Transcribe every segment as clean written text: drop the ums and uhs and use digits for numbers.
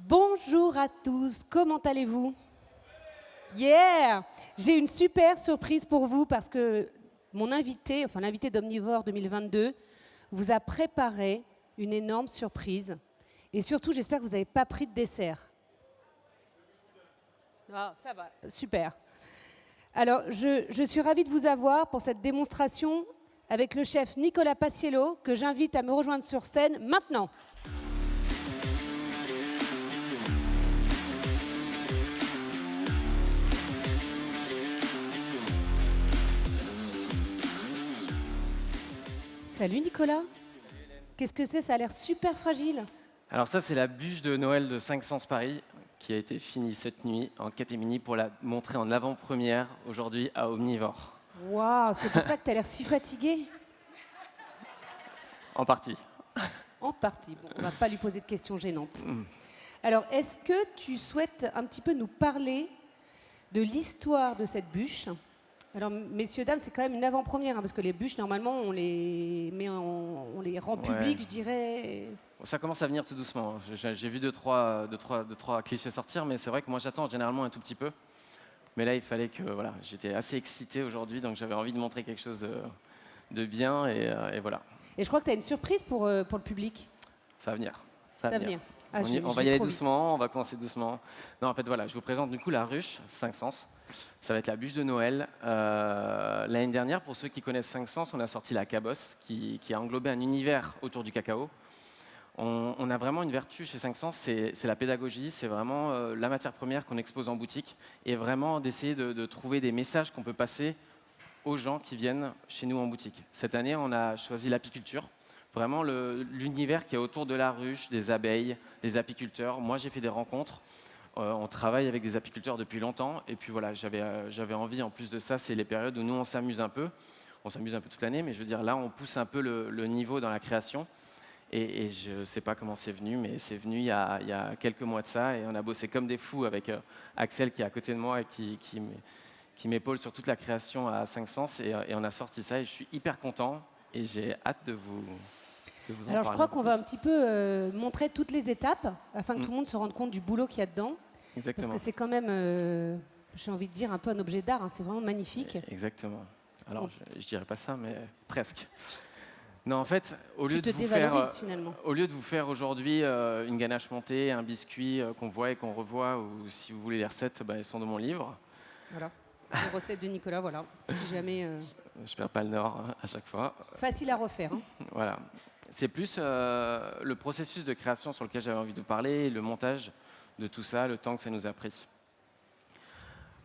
Bonjour à tous, comment allez-vous? Yeah! J'ai une super surprise pour vous parce que mon invité, enfin l'invité d'Omnivore 2022, vous a préparé une énorme surprise. Et surtout, j'espère que vous n'avez pas pris de dessert. Ah, ça va. Super. Alors, je suis ravie de vous avoir pour cette démonstration avec le chef Nicolas Paciello, que j'invite à me rejoindre sur scène maintenant. Salut Nicolas. Salut Hélène. Qu'est-ce que c'est? Ça a l'air super fragile. Alors ça, c'est la bûche de Noël de 500 Paris qui a été finie cette nuit en catémini pour la montrer en avant-première aujourd'hui à Omnivore. Waouh, c'est pour ça que tu as l'air si fatigué? En partie. En partie. Bon, on ne va pas lui poser de questions gênantes. Alors, est-ce que tu souhaites un petit peu nous parler de l'histoire de cette bûche? Alors, messieurs, dames, c'est quand même une avant-première, hein, parce que les bûches, normalement, on les rend publiques, je dirais. Ça commence à venir tout doucement. J'ai vu deux, trois clichés sortir, mais c'est vrai que moi j'attends généralement un tout petit peu. Mais là, il fallait que... Voilà, j'étais assez excité aujourd'hui, donc j'avais envie de montrer quelque chose de bien, et voilà. Et je crois que tu as une surprise pour le public. Ça va venir. Ça va venir. Ah, On va y aller doucement, on va commencer doucement. Non, en fait, voilà, je vous présente du coup la ruche 500. Ça va être la bûche de Noël. L'année dernière, pour ceux qui connaissent 500, on a sorti la cabosse, qui a englobé un univers autour du cacao. On a vraiment une vertu chez 500, c'est la pédagogie, c'est vraiment la matière première qu'on expose en boutique, et vraiment d'essayer de trouver des messages qu'on peut passer aux gens qui viennent chez nous en boutique. Cette année, on a choisi l'apiculture. Vraiment l'univers qui est autour de la ruche, des abeilles, des apiculteurs. Moi, j'ai fait des rencontres. On travaille avec des apiculteurs depuis longtemps. Et puis voilà, j'avais envie, en plus de ça, c'est les périodes où nous, on s'amuse un peu. On s'amuse un peu toute l'année, mais je veux dire, là, on pousse un peu le niveau dans la création. Et je ne sais pas comment c'est venu, mais c'est venu il y a quelques mois de ça. Et on a bossé comme des fous avec Axel, qui est à côté de moi et qui m'épaule sur toute la création à 500. Et on a sorti ça et je suis hyper content. Et j'ai hâte de vous... Alors je crois qu'on va un petit peu montrer toutes les étapes afin que tout le monde se rende compte du boulot qu'il y a dedans. Exactement. Parce que c'est quand même, j'ai envie de dire, un peu un objet d'art, hein, c'est vraiment magnifique. Exactement. Alors je dirais pas ça, mais presque. Non, en fait, au lieu de vous faire aujourd'hui une ganache montée, un biscuit qu'on voit et qu'on revoit, ou si vous voulez les recettes, elles sont dans mon livre. Voilà, les recettes de Nicolas, voilà. Si jamais. Je perds pas le nord à chaque fois. Facile à refaire. Hein. Voilà. C'est plus le processus de création sur lequel j'avais envie de vous parler, le montage de tout ça, le temps que ça nous a pris.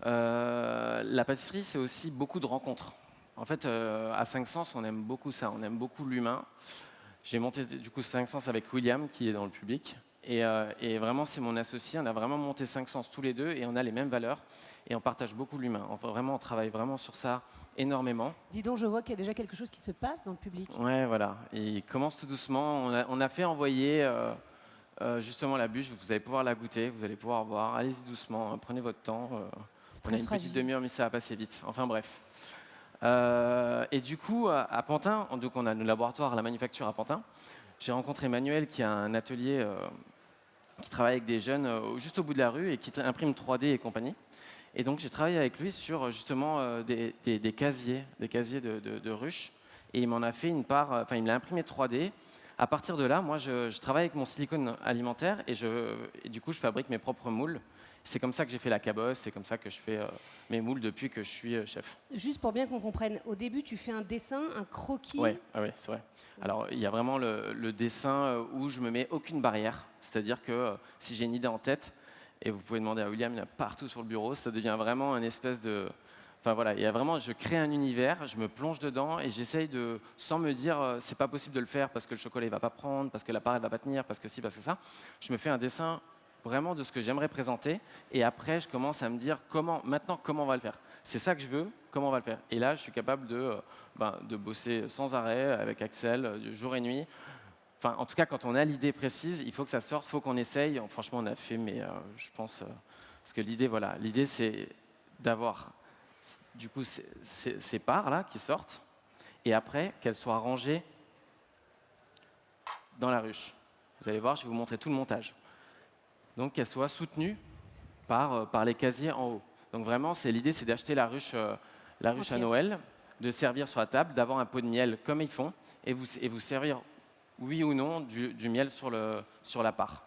La pâtisserie, c'est aussi beaucoup de rencontres. En fait, à 500, on aime beaucoup ça, on aime beaucoup l'humain. J'ai monté du coup 500 avec William, qui est dans le public. Et vraiment, c'est mon associé. On a vraiment monté 500 tous les deux et on a les mêmes valeurs. Et on partage beaucoup l'humain. On travaille vraiment sur ça énormément. Dis donc, je vois qu'il y a déjà quelque chose qui se passe dans le public. Ouais, voilà. Et il commence tout doucement. On a fait envoyer justement la bûche. Vous allez pouvoir la goûter, vous allez pouvoir voir. Allez-y doucement, prenez votre temps. On a une petite demi-heure, mais ça va passer vite. Enfin bref. Et du coup, à Pantin, donc on a nos laboratoires, la manufacture à Pantin. J'ai rencontré Emmanuel qui a un atelier qui travaille avec des jeunes juste au bout de la rue et qui imprime 3D et compagnie. Et donc j'ai travaillé avec lui sur justement des casiers de ruches. Et il m'en a fait une part, enfin il me l'a imprimé 3D. À partir de là, moi je travaille avec mon silicone alimentaire et du coup je fabrique mes propres moules. C'est comme ça que j'ai fait la cabosse, c'est comme ça que je fais mes moules depuis que je suis chef. Juste pour bien qu'on comprenne, au début tu fais un dessin, un croquis. Oui, c'est vrai. Alors il y a vraiment le dessin où je me mets aucune barrière. C'est-à-dire que si j'ai une idée en tête, et vous pouvez demander à William, il y en a partout sur le bureau, ça devient vraiment une espèce de... Enfin voilà, il y a vraiment, je crée un univers, je me plonge dedans et j'essaye de, sans me dire c'est pas possible de le faire parce que le chocolat il va pas prendre, parce que la part elle va pas tenir, parce que ci, parce que ça. Je me fais un dessin vraiment de ce que j'aimerais présenter et après je commence à me dire comment on va le faire. C'est ça que je veux, comment on va le faire. Et là je suis capable de bosser sans arrêt avec Axel, jour et nuit. Enfin, en tout cas, quand on a l'idée précise, il faut que ça sorte, il faut qu'on essaye. Franchement, on a fait, mais je pense... parce que l'idée, c'est d'avoir du coup ces parts-là qui sortent, et après, qu'elles soient rangées dans la ruche. Vous allez voir, je vais vous montrer tout le montage. donc qu'elle soit soutenue par les casiers en haut. Donc vraiment, l'idée, c'est d'acheter la ruche à Entière. Noël, de servir sur la table, d'avoir un pot de miel comme ils font, et vous servir, oui ou non, du miel sur la part.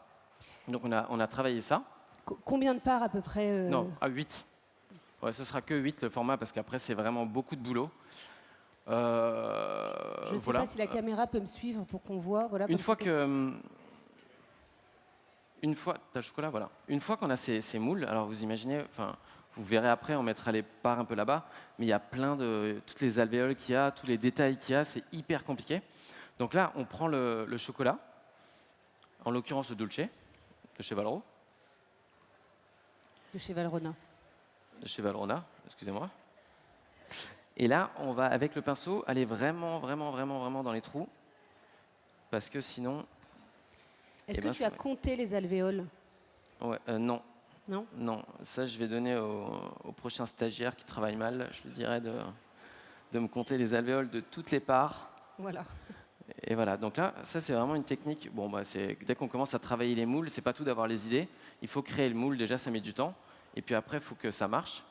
Donc on a travaillé ça. Combien de parts à peu près Non, à 8. Ouais, ce sera que 8 le format, parce qu'après, c'est vraiment beaucoup de boulot. Je ne sais voilà. pas si la caméra peut me suivre pour qu'on voit. Voilà, Une fois, t'as le chocolat, voilà. Une fois qu'on a ces moules, alors vous imaginez, enfin, vous verrez après, on mettra les parts un peu là-bas, mais il y a toutes les alvéoles qu'il y a, tous les détails qu'il y a, c'est hyper compliqué. Donc là, on prend le chocolat, en l'occurrence le Dolce, de chez Valro, de chez Valrhona. Excusez-moi. Et là, on va, avec le pinceau, aller vraiment, vraiment, vraiment, vraiment dans les trous, parce que sinon... Est-ce que tu as compté les alvéoles? Ouais, non. Non. Non, ça je vais donner au prochain stagiaire qui travaille mal. Je lui dirai de me compter les alvéoles de toutes les parts. Voilà. Et voilà, donc là, ça c'est vraiment une technique. Bon, dès qu'on commence à travailler les moules, c'est pas tout d'avoir les idées. Il faut créer le moule, déjà ça met du temps. Et puis après, il faut que ça marche.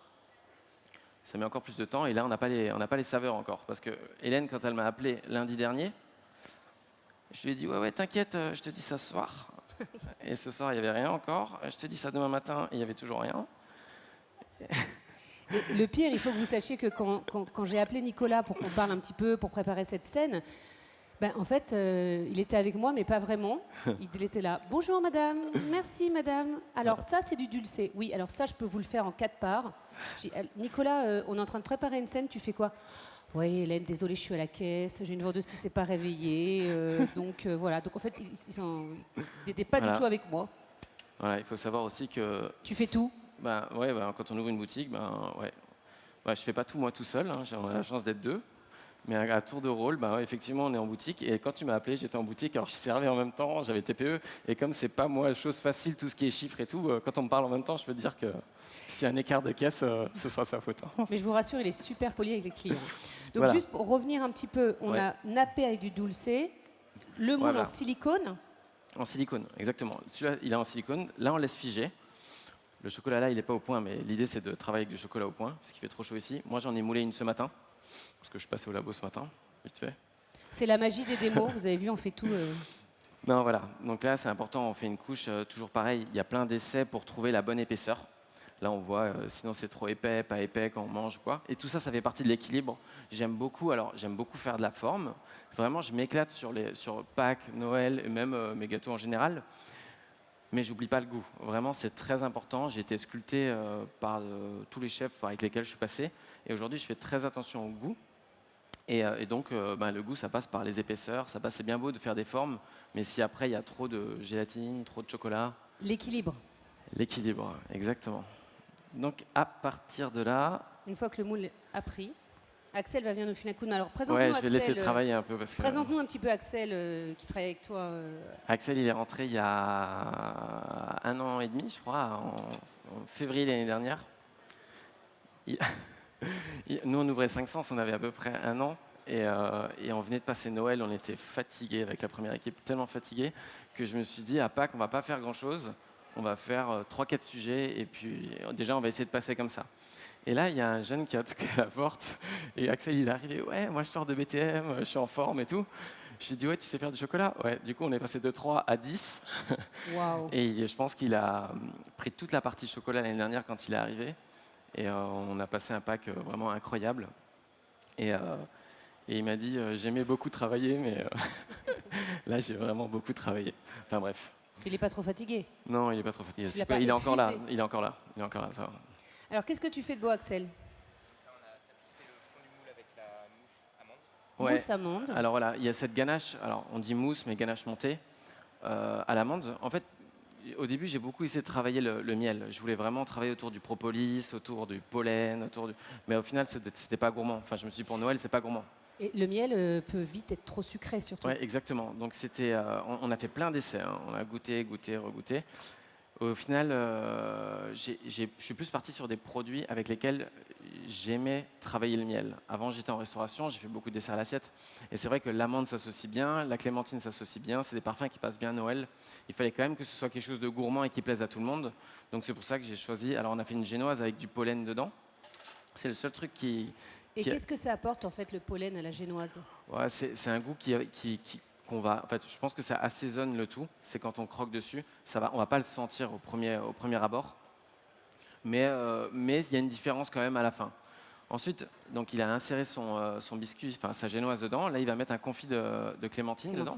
Ça met encore plus de temps. Et là, on n'a pas les saveurs encore. Parce que Hélène, quand elle m'a appelé lundi dernier, je lui ai dit ouais, t'inquiète, je te dis ça ce soir. Et ce soir, il n'y avait rien encore. Je te dis ça demain matin, et il n'y avait toujours rien. Le pire, il faut que vous sachiez que quand j'ai appelé Nicolas pour qu'on parle un petit peu, pour préparer cette scène, en fait, il était avec moi, mais pas vraiment. Il était là. Bonjour madame, merci madame. Alors ça, c'est du dulce. Oui, alors ça, je peux vous le faire en 4 parts. Nicolas, on est en train de préparer une scène, tu fais quoi? Oui, Hélène, désolée, je suis à la caisse, j'ai une vendeuse qui ne s'est pas réveillée. Donc voilà, donc en fait, ils n'étaient pas du tout avec moi. Voilà, il faut savoir aussi que... Tu fais tout? Quand on ouvre une boutique, je ne fais pas tout moi tout seul, hein, j'ai la chance d'être 2. Mais à tour de rôle, effectivement, on est en boutique. Et quand tu m'as appelé, j'étais en boutique. Alors, je servais en même temps, j'avais TPE. Et comme c'est pas moi, chose facile, tout ce qui est chiffres et tout, quand on me parle en même temps, je peux te dire que s'il y a un écart de caisse, ce sera sa faute. Hein. Mais je vous rassure, il est super poli avec les clients. Donc, voilà. Juste pour revenir un petit peu, on a nappé avec du dulce, le moule en silicone. En silicone, exactement. Celui-là, il est en silicone. Là, on laisse figer. Le chocolat, là, il n'est pas au point, mais l'idée, c'est de travailler avec du chocolat au point, parce qu'il fait trop chaud ici. Moi, j'en ai moulé une ce matin. Parce que je suis passé au labo ce matin, vite fait. C'est la magie des démos, vous avez vu, on fait tout. Non, voilà. Donc là, c'est important, on fait une couche, toujours pareil. Il y a plein d'essais pour trouver la bonne épaisseur. Là, on voit, sinon c'est trop épais, pas épais quand on mange, quoi. Et tout ça, ça fait partie de l'équilibre. J'aime beaucoup faire de la forme. Vraiment, je m'éclate sur Pâques, Noël, et même mes gâteaux en général. Mais j'oublie pas le goût. Vraiment, c'est très important. J'ai été sculpté par tous les chefs avec lesquels je suis passé. Et aujourd'hui, je fais très attention au goût. Et donc, le goût, ça passe par les épaisseurs. C'est bien beau de faire des formes, mais si après, il y a trop de gélatine, trop de chocolat... L'équilibre. L'équilibre, exactement. Donc, à partir de là... Une fois que le moule a pris, Axel va venir nous filer un coup de main. Alors, présente-nous je vais Axel, laisser travailler un peu. Présente-nous un petit peu Axel, qui travaille avec toi. Axel, il est rentré il y a 1 an et demi, je crois, en février l'année dernière. Nous, on ouvrait 500, on avait à peu près 1 an. Et on venait de passer Noël, on était fatigués avec la première équipe, tellement fatigués que je me suis dit, à Pâques, on ne va pas faire grand-chose. On va faire 3-4 sujets et puis déjà, on va essayer de passer comme ça. Et là, il y a un jeune qui a toqué à la porte et Axel, il est arrivé. Ouais, moi, je sors de BTM, je suis en forme et tout. Je lui ai dit, ouais, tu sais faire du chocolat? Ouais, du coup, on est passé de 3 à 10. Wow. Et je pense qu'il a pris toute la partie chocolat l'année dernière quand il est arrivé. Et on a passé un Pâques vraiment incroyable. Et il m'a dit, j'aimais beaucoup travailler, mais là, j'ai vraiment beaucoup travaillé. Enfin bref. Il n'est pas trop fatigué? Non, il n'est pas trop fatigué. Il est encore là. Il est encore là. Ça va. Alors, qu'est-ce que tu fais de beau, Axel? On a tapissé le fond du moule avec la mousse amande. Ouais. Mousse amande. Alors voilà, il y a cette ganache. Alors on dit mousse, mais ganache montée à l'amande. En fait, au début, j'ai beaucoup essayé de travailler le miel. Je voulais vraiment travailler autour du propolis, autour du pollen, mais au final, c'était pas gourmand. Enfin, je me suis dit, pour Noël, c'est pas gourmand. Et le miel peut vite être trop sucré, surtout. Oui, exactement. Donc on a fait plein d'essais. Hein. On a goûté, regoûté. Au final, je suis plus parti sur des produits avec lesquels j'aimais travailler le miel. Avant, j'étais en restauration, j'ai fait beaucoup de desserts à l'assiette. Et c'est vrai que l'amande s'associe bien, la clémentine s'associe bien, c'est des parfums qui passent bien à Noël. Il fallait quand même que ce soit quelque chose de gourmand et qui plaise à tout le monde. Donc c'est pour ça que j'ai choisi. Alors on a fait une génoise avec du pollen dedans. C'est le seul truc Et qui qu'est-ce que ça apporte en fait le pollen à la génoise? ouais, c'est un goût qu'on va. En fait, je pense que ça assaisonne le tout. C'est quand on croque dessus, on va pas le sentir au premier abord, mais il y a une différence quand même à la fin. Ensuite, donc il a inséré son biscuit, enfin sa génoise dedans. Là, il va mettre un confit de clémentine dedans.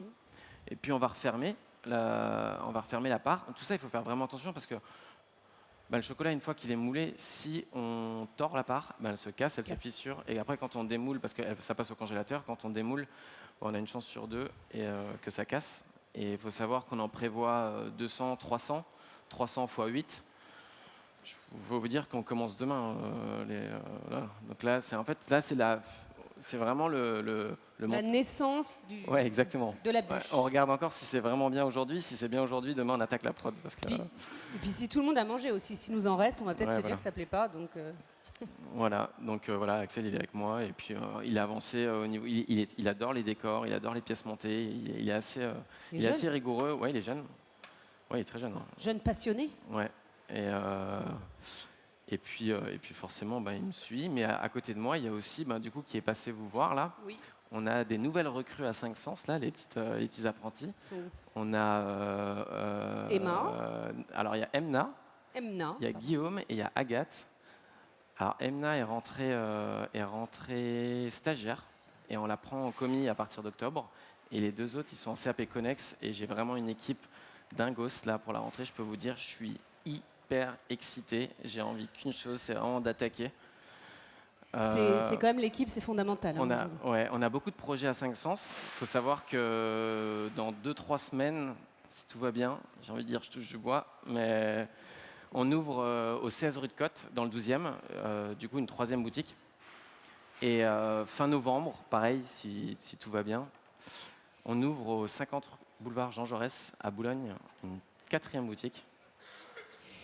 Et puis on va refermer la part. Tout ça, il faut faire vraiment attention parce que le chocolat, une fois qu'il est moulé, si on tord la part, elle se casse, elle se fissure. Et après, quand on démoule, parce que ça passe au congélateur, quand on démoule, on a une chance sur deux que ça casse. Et il faut savoir qu'on en prévoit 200, 300 x 8. Je veux vous dire qu'on commence demain. Voilà. Donc là, c'est vraiment La naissance ouais, exactement. de la Ouais, bûche. on regarde encore si c'est vraiment bien aujourd'hui. Si c'est bien aujourd'hui, demain on attaque la prod. Parce que, Et puis si tout le monde a mangé aussi, s'il nous en reste, on va peut-être se dire que ça plaît pas. Donc voilà, voilà, Axel il est avec moi et puis il a avancé au niveau. Il adore les décors, il adore les pièces montées. Il est assez rigoureux. Ouais, il est jeune. Ouais, il est très jeune. Hein. Jeune passionné. Ouais. Et puis forcément, il me suit. Mais à côté de moi, il y a aussi, du coup, qui est passé vous voir là. Oui. On a des nouvelles recrues à 5 sens là, les petits apprentis. On a alors il y a Emna, il y a Guillaume et il y a Agathe. Alors Emna est rentrée stagiaire et on la prend en commis à partir d'octobre. Et les deux autres, ils sont en CAP Connex et j'ai vraiment une équipe dingos là pour la rentrée. Je peux vous dire, je suis hyper excité. J'ai envie qu'une chose, c'est vraiment d'attaquer. C'est quand même l'équipe, c'est fondamental. On a beaucoup de projets à 5 sens. Il faut savoir que dans 2-3 semaines, si tout va bien, j'ai envie de dire je touche du bois, mais on ouvre au 16 rue de Côte, dans le 12e, du coup une 3e boutique. Et fin novembre, pareil, si tout va bien, on ouvre au 50 boulevard Jean Jaurès à Boulogne, une 4e boutique.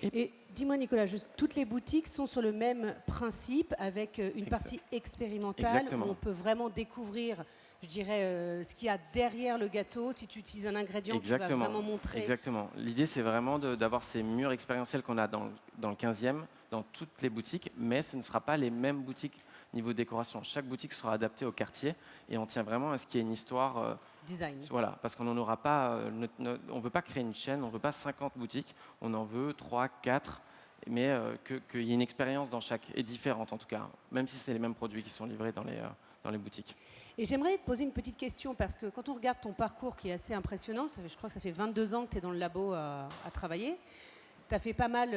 Et dis-moi Nicolas, toutes les boutiques sont sur le même principe avec une partie expérimentale. Exactement. Où on peut vraiment découvrir, je dirais, ce qu'il y a derrière le gâteau. Si tu utilises un ingrédient, tu vas vraiment montrer. Exactement. L'idée, c'est vraiment d'avoir ces murs expérientiels qu'on a dans le 15e, dans toutes les boutiques, mais ce ne sera pas les mêmes boutiques niveau décoration. Chaque boutique sera adaptée au quartier et on tient vraiment à ce qu'il y ait une histoire... design. Voilà, parce qu'on n'en aura pas... on ne veut pas créer une chaîne, on ne veut pas 50 boutiques, on en veut 3, 4, mais qu'il y ait une expérience dans chaque, et différente en tout cas, même si c'est les mêmes produits qui sont livrés dans les boutiques. Et j'aimerais te poser une petite question, parce que quand on regarde ton parcours qui est assez impressionnant, je crois que ça fait 22 ans que tu es dans le labo à travailler, tu as fait pas mal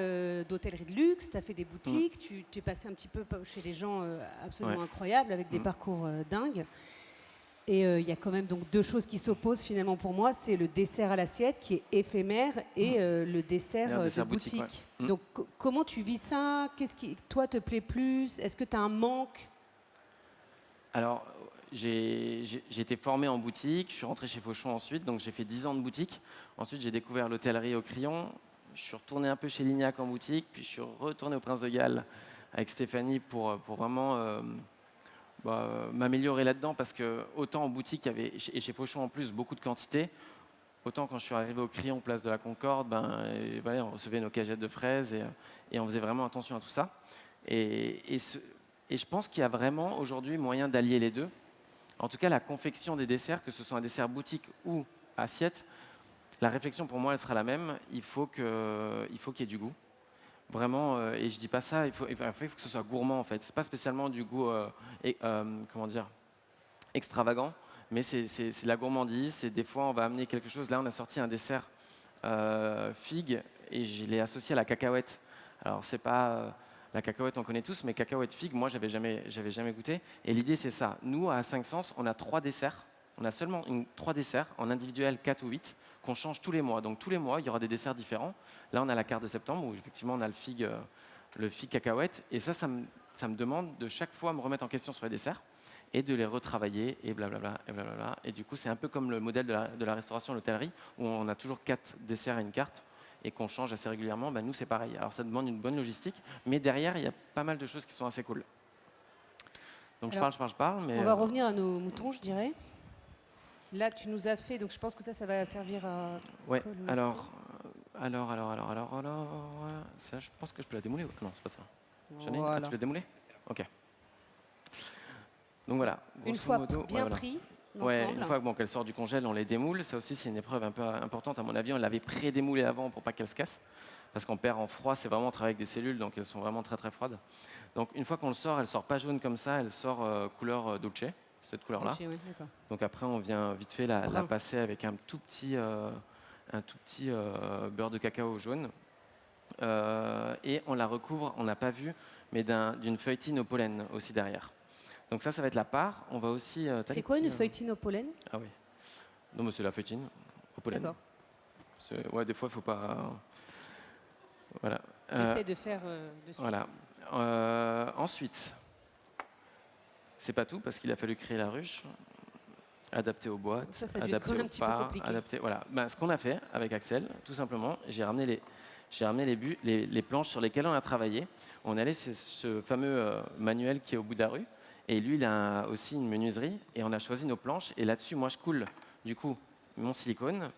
d'hôtellerie de luxe, tu as fait des boutiques, tu es passé un petit peu chez des gens absolument incroyables, avec des parcours dingues. Et il y a quand même donc deux choses qui s'opposent finalement pour moi, c'est le dessert à l'assiette qui est éphémère et le dessert de boutique. Ouais. Donc comment tu vis ça? Qu'est-ce qui, toi, te plaît plus? Est-ce que tu as un manque? Alors, j'ai été formé en boutique, je suis rentré chez Fauchon ensuite, donc j'ai fait 10 ans de boutique. Ensuite, j'ai découvert l'hôtellerie au Crillon. Je suis retourné un peu chez Lignac en boutique, puis je suis retourné au Prince de Galles avec Stéphanie pour vraiment m'améliorer là-dedans, parce que autant en boutique, il y avait, et chez Fauchon en plus, beaucoup de quantité, autant quand je suis arrivé au Crillon, place de la Concorde, on recevait nos cagettes de fraises et on faisait vraiment attention à tout ça. Et je pense qu'il y a vraiment aujourd'hui moyen d'allier les deux. En tout cas, la confection des desserts, que ce soit un dessert boutique ou assiette, la réflexion pour moi, elle sera la même. Il faut qu'il y ait du goût. Vraiment, et je dis pas ça, il faut que ce soit gourmand en fait. C'est pas spécialement du goût, extravagant, mais c'est de la gourmandise. C'est des fois, on va amener quelque chose. Là, on a sorti un dessert figue et je l'ai associé à la cacahuète. Alors, c'est pas la cacahuète, on connaît tous, mais cacahuète figue, moi, j'avais jamais goûté. Et l'idée, c'est ça. Nous, à 5 sens, on a 3 desserts. On a seulement 3 desserts en individuel 4 ou 8 qu'on change tous les mois. Donc tous les mois, il y aura des desserts différents. Là, on a la carte de septembre où effectivement on a le figue cacahuète. Et ça me demande de chaque fois me remettre en question sur les desserts et de les retravailler et blablabla. Et du coup, c'est un peu comme le modèle de la restauration, l'hôtellerie, où on a toujours 4 desserts à une carte. et qu'on change assez régulièrement, nous c'est pareil. Alors ça demande une bonne logistique, mais derrière il y a pas mal de choses qui sont assez cool. Donc Alors, je parle, mais On va revenir à nos moutons, je dirais. Là, tu nous as fait, donc je pense que ça va servir à... ouais. coller. Alors, ça, je pense que je peux la démouler. Non, c'est pas ça. Janine, Voilà. tu peux la démouler? Ok. Donc voilà. Une grosso fois modo, bien voilà. pris, Ouais, l'ensemble. une fois qu'elle sort du congèle, on les démoule. Ça aussi, c'est une épreuve un peu importante à mon avis. On l'avait pré-démoulée avant pour pas qu'elle se casse. Parce qu'on perd en froid, c'est vraiment on travaille avec des cellules, donc elles sont vraiment très très froides. Donc une fois qu'on le sort, elle sort pas jaune comme ça, elle sort couleur dolce, cette couleur-là. Touché, ouais, d'accord. Donc après, on vient vite fait la Brun. passer avec un tout petit beurre de cacao jaune. Et on la recouvre, on n'a pas vu, mais d'une feuilletine au pollen aussi derrière. Donc ça va être la part. On va aussi. C'est quoi une feuilletine au pollen? Ah oui. Non, mais c'est la feuilletine au pollen. D'accord. Ouais, des fois, il faut pas. Voilà. J'essaie de faire dessus. Voilà. Ensuite, c'est pas tout parce qu'il a fallu créer la ruche, adapter aux boîtes, Ça a dû être adapter quand même aux un petit peu parts, compliqué. adapter. Voilà. Ce qu'on a fait avec Axel, tout simplement, j'ai ramené les planches sur lesquelles on a travaillé. On allait ce fameux manuel qui est au bout de la rue. Et lui, il a aussi une menuiserie. Et on a choisi nos planches. Et là-dessus, moi, je coule du coup mon silicone.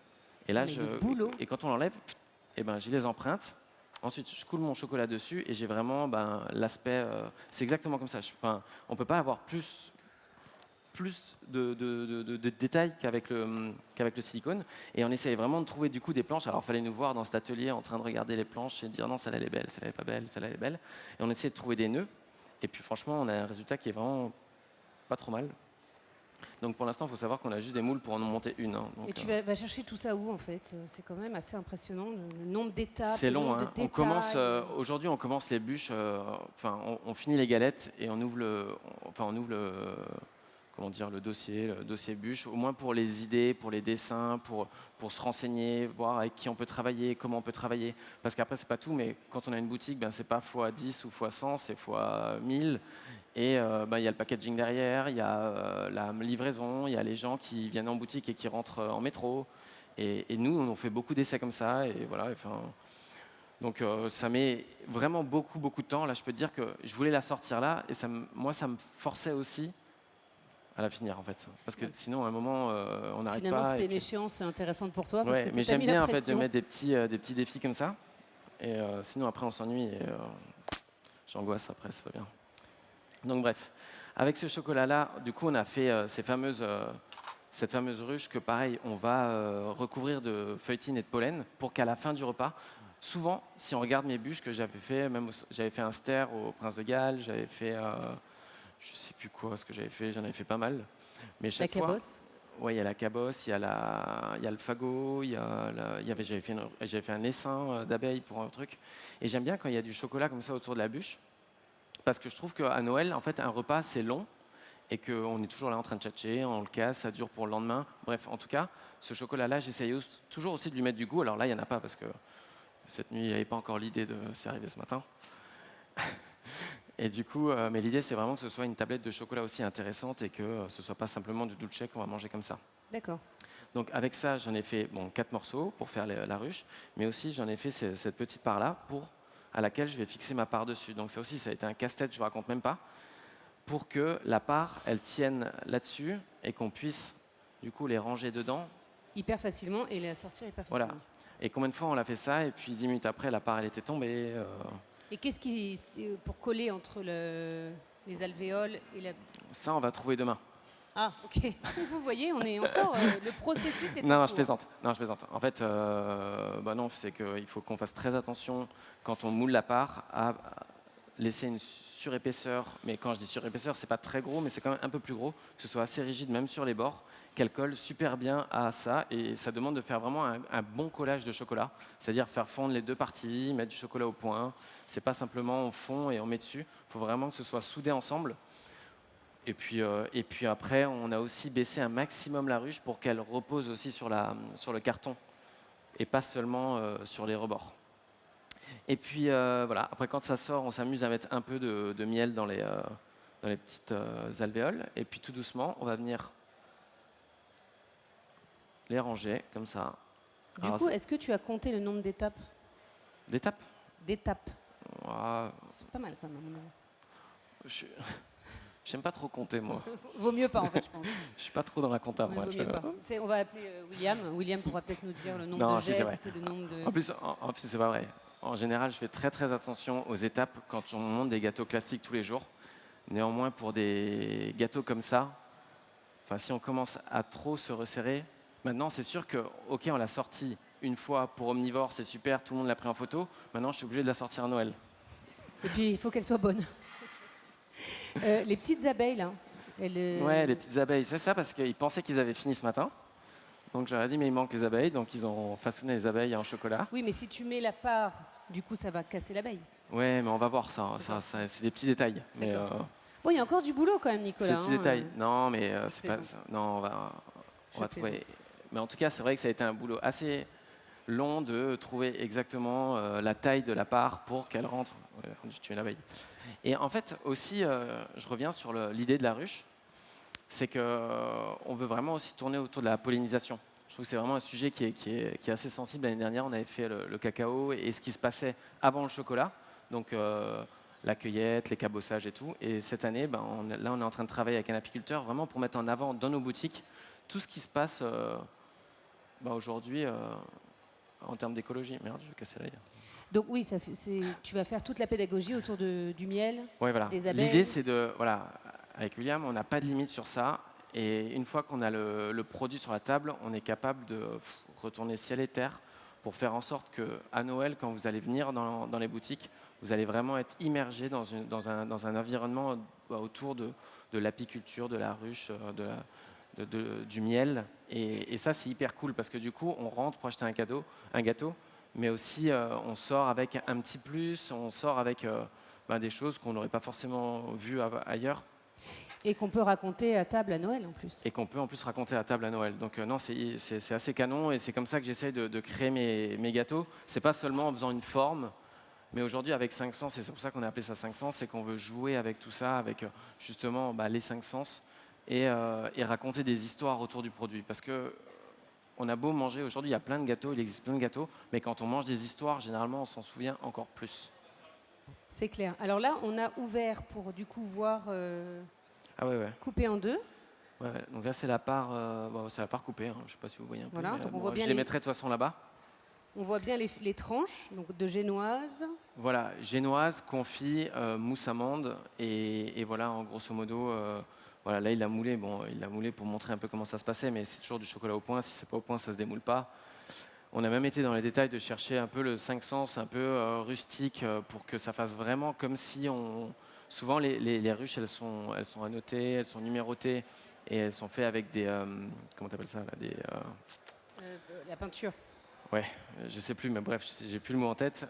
Et là, Mais le boulot. et quand on l'enlève, j'ai les empreintes. Ensuite, je coule mon chocolat dessus et j'ai vraiment l'aspect. C'est exactement comme ça. On ne peut pas avoir plus de détails qu'avec le silicone. Et on essayait vraiment de trouver du coup des planches. Alors, il fallait nous voir dans cet atelier en train de regarder les planches et dire non, celle-là elle est belle, celle-là elle est pas belle, celle-là elle est belle. Et on essayait de trouver des nœuds. Et puis franchement, on a un résultat qui est vraiment pas trop mal. Donc pour l'instant, il faut savoir qu'on a juste des moules pour en monter une. Hein. Donc, Et tu vas chercher tout ça où en fait? C'est quand même assez impressionnant, le nombre d'étapes. c'est le long. nombre Hein. de détails. Aujourd'hui, on commence les bûches. On finit les galettes et on ouvre le dossier bûche, au moins pour les idées, pour les dessins, pour se renseigner, voir avec qui on peut travailler, comment on peut travailler. Parce qu'après, c'est pas tout, mais quand on a une boutique, c'est pas x10 ou x100, c'est x1000. Et il y a le packaging derrière, il y a la livraison, il y a les gens qui viennent en boutique et qui rentrent en métro. Et nous, on fait beaucoup d'essais comme ça. Et voilà, donc ça met vraiment beaucoup de temps. Là, je peux te dire que je voulais la sortir là, et moi, ça me forçait aussi à la finir en fait, parce que sinon à un moment on n'arrête pas. Finalement, c'était une échéance intéressante pour toi, parce que mais ça t'a j'aime mis bien la en fait de pression. mettre des petits défis comme ça, et sinon après on s'ennuie et j'angoisse après, c'est pas bien. Donc bref, avec ce chocolat là, du coup on a fait cette fameuse ruche que pareil on va recouvrir de feuilletine et de pollen pour qu'à la fin du repas, souvent si on regarde mes bûches que j'avais fait, j'avais fait un ster au Prince de Galles, j'avais fait je sais plus quoi ce que j'avais fait, j'en avais fait pas mal. Mais chaque La fois, cabosse. ouais, il y a la cabosse, il y a le fagot, j'avais fait un essaim d'abeilles pour un truc. Et j'aime bien quand il y a du chocolat comme ça autour de la bûche, parce que je trouve qu'à Noël, en fait, un repas c'est long et qu'on est toujours là en train de tchatcher, on le casse, ça dure pour le lendemain. Bref, en tout cas, ce chocolat-là, j'essaye toujours aussi de lui mettre du goût. Alors là, il n'y en a pas parce que cette nuit, il n'y avait pas encore l'idée c'est arrivé ce matin. Et du coup, mais l'idée, c'est vraiment que ce soit une tablette de chocolat aussi intéressante et que ce ne soit pas simplement du dulce qu'on va manger comme ça. D'accord. Donc avec ça, j'en ai fait 4 morceaux pour faire la ruche, mais aussi j'en ai fait cette petite part-là à laquelle je vais fixer ma part dessus. Donc ça aussi, ça a été un casse-tête, je ne vous raconte même pas, pour que la part, elle tienne là-dessus et qu'on puisse du coup les ranger dedans. Hyper facilement, et la sortir hyper facilement. Voilà. Et combien de fois on l'a fait ça, et puis 10 minutes après, la part, elle était tombée. Et qu'est-ce qui, pour coller entre les alvéoles et la... Ça, on va trouver demain. Ah, ok. Vous voyez, on est encore... le processus est en Non, cours. je plaisante. En fait, non, c'est qu'il faut qu'on fasse très attention quand on moule la part à laisser une surépaisseur. Mais quand je dis surépaisseur, c'est pas très gros, mais c'est quand même un peu plus gros, que ce soit assez rigide même sur les bords, qu'elle colle super bien à ça. Et ça demande de faire vraiment un bon collage de chocolat, c'est-à-dire faire fondre les deux parties, mettre du chocolat au point. C'est pas simplement on fond et on met dessus. Il faut vraiment que ce soit soudé ensemble. Et puis après, on a aussi baissé un maximum la ruche pour qu'elle repose aussi sur le carton et pas seulement sur les rebords. Et puis voilà, après quand ça sort, on s'amuse à mettre un peu de miel dans les petites alvéoles. Et puis tout doucement, on va venir les ranger comme ça. Du coup, est-ce que tu as compté le nombre d'étapes D'étapes. d'étapes. Ouah, C'est pas mal quand même. je- J'aime pas trop compter, moi. Vaut mieux pas en fait, je pense. Je suis pas trop dans la compta, Ouais, moi. vaut mieux pas. On va appeler William. William pourra peut-être nous dire le nombre Non, de si, c'est vrai. gestes, le nombre de... En plus, c'est pas vrai. En général, je fais très très attention aux étapes quand on monte des gâteaux classiques tous les jours. Néanmoins, pour des gâteaux comme ça, enfin, si on commence à trop se resserrer, maintenant, c'est sûr que, ok, on l'a sorti une fois pour omnivore, c'est super, tout le monde l'a pris en photo. Maintenant, je suis obligé de la sortir à Noël. Et puis il faut qu'elle soit bonne. Les petites abeilles là. Ouais, les petites abeilles, c'est ça, parce qu'ils pensaient qu'ils avaient fini ce matin. Donc j'aurais dit, mais il manque les abeilles, donc ils ont façonné les abeilles en chocolat. Oui, mais si tu mets la part, du coup, ça va casser l'abeille. Ouais, mais on va voir ça, c'est des petits détails. Mais D'accord. Bon, il y a encore du boulot quand même, c'est Nicolas. des petits détails. Non, mais c'est pas. plaisante. Non, on va trouver. Mais en tout cas, c'est vrai que ça a été un boulot assez long de trouver exactement la taille de la part pour qu'elle rentre. Ouais, j'ai tué l'abeille. Et en fait, aussi, je reviens sur l'idée de la ruche, c'est qu'on veut vraiment aussi tourner autour de la pollinisation. Je trouve que c'est vraiment un sujet qui est assez sensible. L'année dernière, on avait fait le cacao et ce qui se passait avant le chocolat, donc la cueillette, les cabossages et tout. Et cette année, on est en train de travailler avec un apiculteur vraiment pour mettre en avant dans nos boutiques tout ce qui se passe aujourd'hui en termes d'écologie. Merde, je vais casser l'œil. Donc oui, tu vas faire toute la pédagogie autour du miel, Ouais, voilà. des abeilles. L'idée, c'est de... Voilà, avec William, on n'a pas de limite sur ça. Et une fois qu'on a le produit sur la table, on est capable de retourner ciel et terre pour faire en sorte qu'à Noël, quand vous allez venir dans les boutiques, vous allez vraiment être immergé dans un environnement autour de l'apiculture, de la ruche, du miel. Et ça, c'est hyper cool parce que du coup, on rentre pour acheter un gâteau, mais aussi on sort avec un petit plus, on sort avec des choses qu'on n'aurait pas forcément vues ailleurs. Et qu'on peut raconter à table à Noël en plus. Et qu'on peut en plus raconter à table à Noël. Donc non, c'est assez canon et c'est comme ça que j'essaye de créer mes gâteaux. C'est pas seulement en faisant une forme, mais aujourd'hui avec 5 sens, et c'est pour ça qu'on a appelé ça 5 sens, c'est qu'on veut jouer avec tout ça, avec justement les 5 sens et raconter des histoires autour du produit. Parce que on a beau manger, aujourd'hui il y a plein de gâteaux, il existe plein de gâteaux, mais quand on mange des histoires, généralement on s'en souvient encore plus. C'est clair. Alors là, on a ouvert pour du coup voir Ah ouais. coupé en deux. Ouais. Donc là c'est la part, c'est la part coupée, hein. Je ne sais pas si vous voyez un peu. Voilà, Mais, donc on voit bien je les mettrai de toute façon là-bas. On voit bien les tranches, donc de génoise. Voilà, génoise, confit, mousse amande et voilà, en grosso modo, voilà, là il l'a moulé. Bon, il l'a moulé pour montrer un peu comment ça se passait, mais c'est toujours du chocolat au point. Si c'est pas au point, ça se démoule pas. On a même été dans les détails de chercher un peu le 5 sens, un peu rustique, pour que ça fasse vraiment comme si on. Souvent, les ruches, elles sont annotées, elles sont numérotées et elles sont faites avec des. Comment t'appelles ça là, La peinture. Ouais, je sais plus, mais bref, j'ai plus le mot en tête.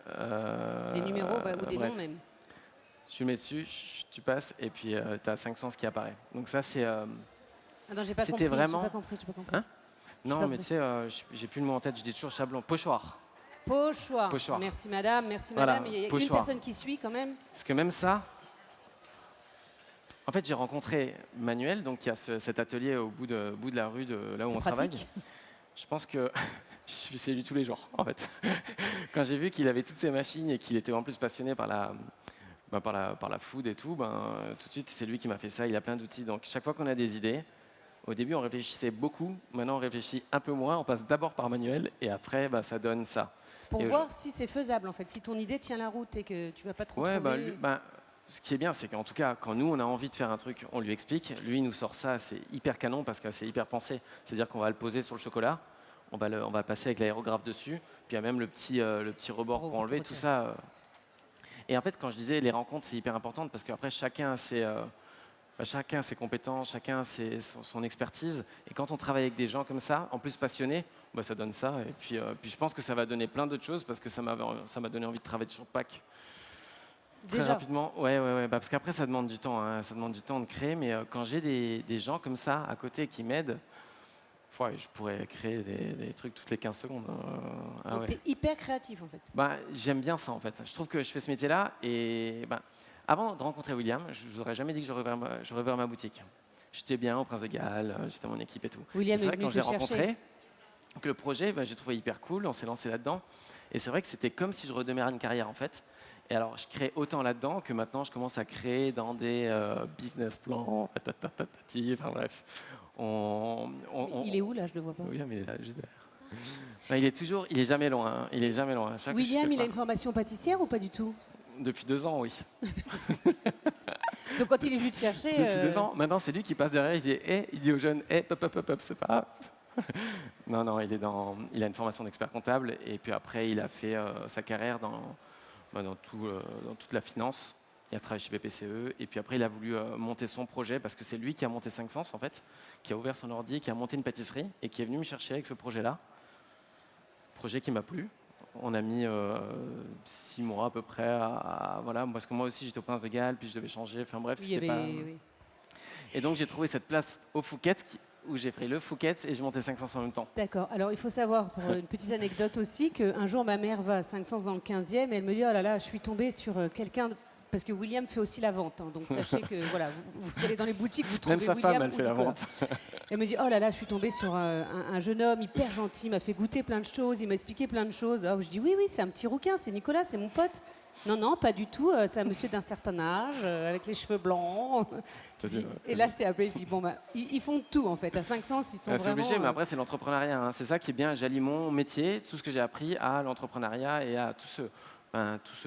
Des numéros ou des bref. noms même. Tu mets dessus, tu passes, et puis tu as 5 sens qui apparaît. Donc ça, c'est... Attends, j'ai pas compris. C'était vraiment... J'ai pas compris. Hein non, pas mais tu sais, j'ai plus le mot en tête, je dis toujours chablon. Pochoir. Pochoir. Pochoir. Merci madame, merci Voilà, madame. Il y a une pochoir. personne qui suit quand même. Parce que même ça... En fait, j'ai rencontré Manuel, donc il y a cet atelier au bout de la rue, là où on travaille. Je pense que je lui salue tous les jours, en fait. Quand j'ai vu qu'il avait toutes ces machines et qu'il était en plus passionné par la food et tout, tout de suite, c'est lui qui m'a fait ça. Il a plein d'outils. Donc, chaque fois qu'on a des idées, au début, on réfléchissait beaucoup. Maintenant, on réfléchit un peu moins. On passe d'abord par Manuel et après, ça donne ça. Pour voir si c'est faisable, en fait. Si ton idée tient la route et que tu vas pas trop trouver... ce qui est bien, c'est qu'en tout cas, quand nous, on a envie de faire un truc, on lui explique. Lui, il nous sort ça, c'est hyper canon parce que c'est hyper pensé. C'est-à-dire qu'on va le poser sur le chocolat, on va passer avec l'aérographe dessus, puis il y a même le petit rebord pour enlever, tout ça. Et en fait, quand je disais les rencontres, c'est hyper important parce qu'après, chacun a ses compétences, chacun a son expertise. Et quand on travaille avec des gens comme ça, en plus passionnés, ça donne ça. Et puis je pense que ça va donner plein d'autres choses parce que ça m'a donné envie de travailler sur Pâques. Très rapidement, ouais, parce qu'après ça demande du temps, ça demande du temps de créer, mais quand j'ai des gens comme ça à côté qui m'aident, je pourrais créer des trucs toutes les 15 secondes. Donc t'es hyper créatif en fait. J'aime bien ça en fait. Je trouve que je fais ce métier-là et avant de rencontrer William, je vous aurais jamais dit que j'aurais ouvert ma boutique. J'étais bien au Prince de Galles, j'étais à mon équipe et tout. William c'est vrai est venu quand je l'ai rencontré, Donc le projet, j'ai trouvé hyper cool, on s'est lancé là-dedans. Et c'est vrai que c'était comme si je redémarrais une carrière en fait. Et alors je crée autant là-dedans que maintenant je commence à créer dans des business plans, enfin bref. Il est où là? Je le vois pas. William, il est là, juste derrière. Il est jamais loin. Hein. Il est jamais loin. William, il a une formation pâtissière ou pas du tout? Depuis 2 ans, oui. Donc quand il est venu te chercher... Depuis 2 ans. Maintenant, c'est lui qui passe derrière, il dit, il dit aux jeunes, hop, c'est pas grave. Non, il a une formation d'expert comptable et puis après, il a fait sa carrière dans toute la finance. Il a travaillé chez BPCE et puis après, il a voulu monter son projet parce que c'est lui qui a monté 5 Sens en fait, qui a ouvert son ordi, qui a monté une pâtisserie et qui est venu me chercher avec ce projet-là. Projet qui m'a plu. On a mis 6 mois à peu près voilà, parce que moi aussi j'étais au Prince de Galles, puis je devais changer, enfin bref, c'était pas... Oui. Et donc j'ai trouvé cette place au Fouquet's où j'ai pris le Fouquet's et j'ai monté 5 Sens en même temps. D'accord. Alors, il faut savoir, pour une petite anecdote aussi, qu'un jour, ma mère va à 500 dans le 15e et elle me dit « Oh là là, je suis tombée sur quelqu'un... » Parce que William fait aussi la vente. Hein, donc, sachez que voilà, vous allez dans les boutiques, vous trouvez Même sa William femme, elle fait la Nicolas. vente. Elle me dit « Oh là là, je suis tombée sur un jeune homme hyper gentil, il m'a fait goûter plein de choses, il m'a expliqué plein de choses. » Alors, je dis « Oui, c'est un petit rouquin, c'est Nicolas, c'est mon pote. » Non, pas du tout. C'est un monsieur d'un certain âge, avec les cheveux blancs. Et là, je t'ai appelé, je dis, bon, ils font tout, en fait. À 500, ils sont C'est vraiment... obligé, mais après, c'est l'entrepreneuriat. Hein. C'est ça qui est bien. J'allie mon métier, tout ce que j'ai appris, à l'entrepreneuriat et à tout ce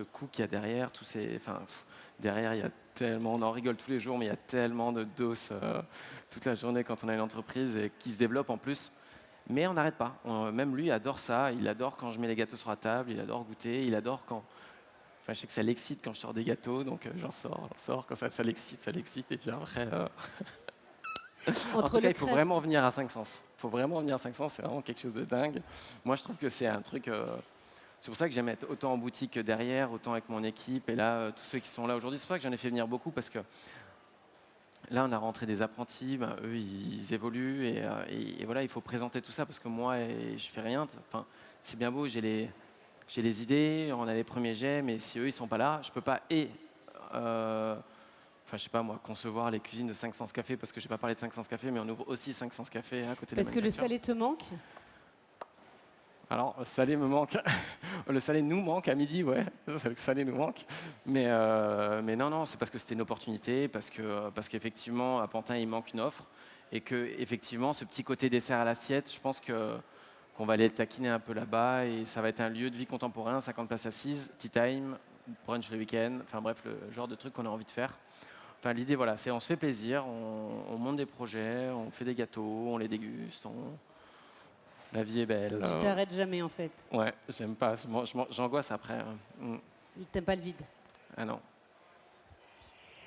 coût qu'il y a derrière. Derrière, il y a tellement, on en rigole tous les jours, mais il y a tellement de doses toute la journée quand on a une entreprise et qui se développe en plus. Mais on n'arrête pas. Même lui adore ça. Il adore quand je mets les gâteaux sur la table. Il adore goûter. Il adore quand... Enfin, je sais que ça l'excite quand je sors des gâteaux, donc j'en sors. Quand ça l'excite. Et puis après... En tout cas, il faut vraiment venir à 5 Sens. Il faut vraiment venir à 5 Sens, c'est vraiment quelque chose de dingue. Moi, je trouve que c'est un truc... C'est pour ça que j'aime être autant en boutique que derrière, autant avec mon équipe. Et là, tous ceux qui sont là aujourd'hui, c'est pour ça que j'en ai fait venir beaucoup, parce que là, on a rentré des apprentis, eux, ils évoluent. Et voilà, il faut présenter tout ça, parce que moi, je fais rien. Enfin, c'est bien beau, j'ai les idées, on a les premiers jets, mais si eux, ils sont pas là, je peux pas je sais pas moi, concevoir les cuisines de 5 Sens Café, parce que j'ai pas parlé de 5 Sens Café, mais on ouvre aussi 5 Sens Café à côté de la Parce que le salé te manque? Alors, le salé me manque. Le salé nous manque à midi, ouais. Le salé nous manque. Mais non, c'est parce que c'était une opportunité, parce qu'effectivement, à Pantin, il manque une offre. Et que, effectivement, ce petit côté dessert à l'assiette, je pense qu'on va aller le taquiner un peu là-bas. Et ça va être un lieu de vie contemporain, 50 places assises, tea time, brunch le week-end. Enfin bref, le genre de truc qu'on a envie de faire. Enfin, l'idée, voilà, c'est on se fait plaisir, on monte des projets, on fait des gâteaux, on les déguste, la vie est belle. Tu t'arrêtes jamais, en fait. Ouais, j'aime pas, j'angoisse après. T'aimes pas le vide? Ah non.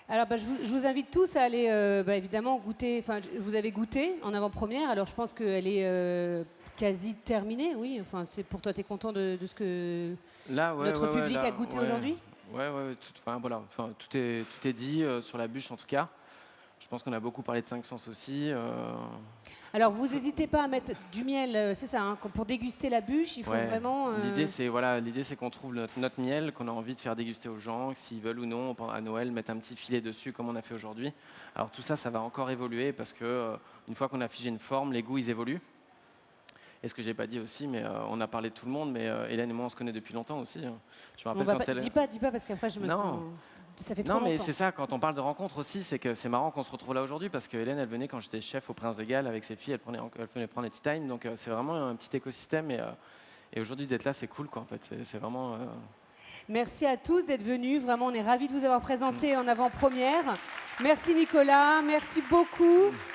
Alors, je vous invite tous à aller, évidemment, goûter. Enfin, vous avez goûté en avant-première, alors je pense qu'elle est quasi terminée, oui. Enfin, pour toi, tu es content de ce que notre public a goûté aujourd'hui? Ouais, tout est dit sur la bûche en tout cas. Je pense qu'on a beaucoup parlé de 5 Sens aussi. Alors, vous n'hésitez pas à mettre du miel, c'est ça, hein, pour déguster la bûche, il faut vraiment... L'idée, c'est qu'on trouve notre miel, qu'on a envie de faire déguster aux gens, s'ils veulent ou non, à Noël, mettre un petit filet dessus, comme on a fait aujourd'hui. Alors, tout ça, ça va encore évoluer, parce que une fois qu'on a figé une forme, les goûts, ils évoluent. Et ce que j'ai pas dit aussi, mais on a parlé de tout le monde, mais Hélène et moi, on se connaît depuis longtemps aussi. Hein. Je me rappelle Dis pas, parce qu'après, je me sens... Ça fait trop longtemps. Non, mais c'est ça, quand on parle de rencontre aussi, c'est que c'est marrant qu'on se retrouve là aujourd'hui, parce que Hélène, elle venait quand j'étais chef au Prince de Galles avec ses filles, elle venait prendre les tea time, donc c'est vraiment un petit écosystème, et aujourd'hui d'être là, c'est cool, quoi, en fait, c'est vraiment... Merci à tous d'être venus, vraiment, on est ravis de vous avoir présenté en avant-première. Merci Nicolas, merci beaucoup.